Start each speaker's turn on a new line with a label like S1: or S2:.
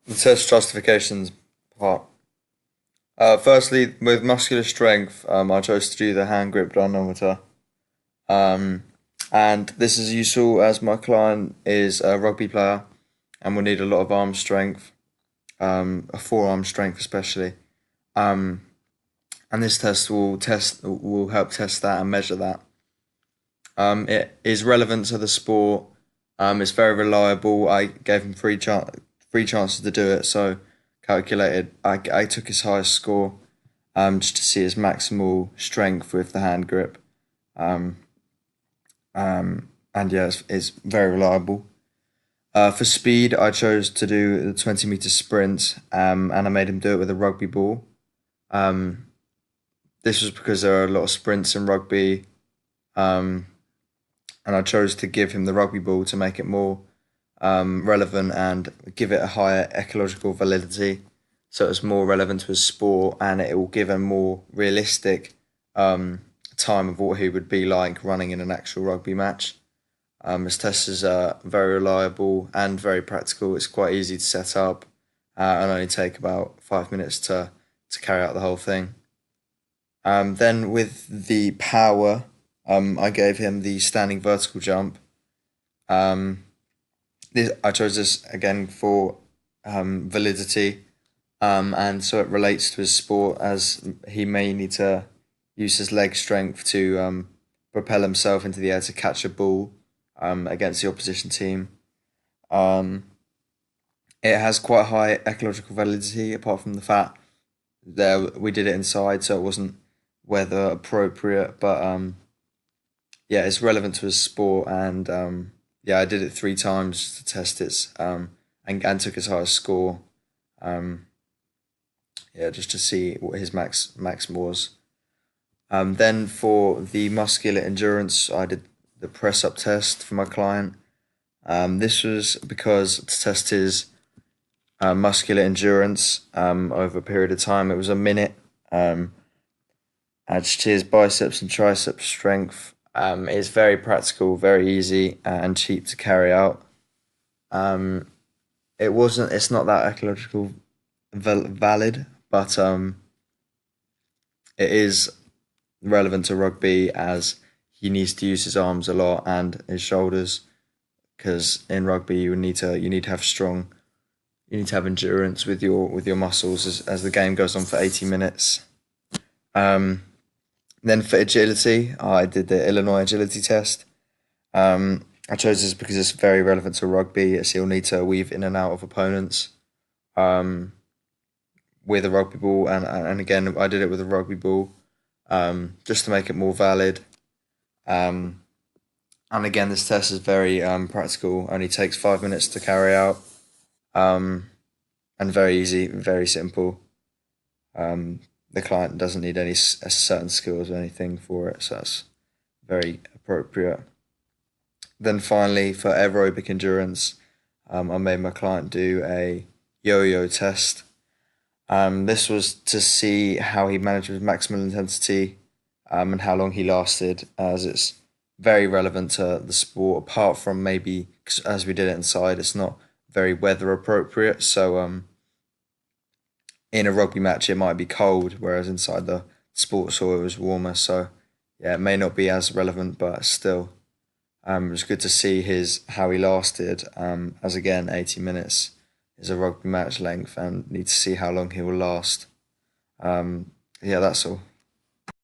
S1: The test justifications part. Firstly, with muscular strength, I chose to do the hand grip dynamometer. Um, and this is useful as my client is a rugby player and will need a lot of arm strength, a forearm strength especially. Um, and this test will help test that and measure that. It is relevant to the sport. It's very reliable. I gave him three chances to do it, so calculated. I took his highest score, just to see his maximal strength with the hand grip. Um, and yeah, it's very reliable. For speed, I chose to do the 20-meter sprint, and I made him do it with a rugby ball. Um, this was because there are a lot of sprints in rugby. Um, and I chose to give him the rugby ball to make it more relevant and give it a higher ecological validity. So it's more relevant to his sport, and it will give a more realistic time of what he would be like running in an actual rugby match. His test is very reliable and very practical. It's quite easy to set up and only take about 5 minutes to carry out the whole thing. Then with the power, I gave him the standing vertical jump. Um, I chose this again for validity, and so it relates to his sport as he may need to use his leg strength to propel himself into the air to catch a ball against the opposition team. Um, it has quite high ecological validity, apart from the fact there we did it inside, so it wasn't weather appropriate, but yeah, it's relevant to his sport, and yeah, I did it three times to test it, and took his highest score. Um, yeah, just to see what his max was. Then for the muscular endurance, I did the press up test for my client. This was because to test his muscular endurance over a period of time. It was a minute. Adds to his biceps and triceps strength. It's very practical, very easy, and cheap to carry out. Um, it wasn't. It's not that ecological valid, but it is relevant to rugby as he needs to use his arms a lot and his shoulders because in rugby you need to have strong you need to have endurance with your muscles as the game goes on for 80 minutes. Um, then for agility, I did the Illinois agility test. I chose this because it's very relevant to rugby as he'll need to weave in and out of opponents um, with a rugby ball, and again I did it with a rugby ball just to make it more valid. Um, and again, this test is very practical. Only takes 5 minutes to carry out, um, and very easy, very simple. The client doesn't need any certain skills or anything for it, so that's very appropriate. Then finally, for aerobic endurance, I made my client do a yo-yo test. This was to see how he managed with maximal intensity, and how long he lasted, as it's very relevant to the sport. Apart from maybe 'cause as we did it inside, it's not very weather appropriate. So in a rugby match, it might be cold, whereas inside the sports hall it was warmer. So yeah, it may not be as relevant, but still, it was good to see his how he lasted. As again, 80 minutes is a rugby match length, and need to see how long he will last. Yeah, that's all.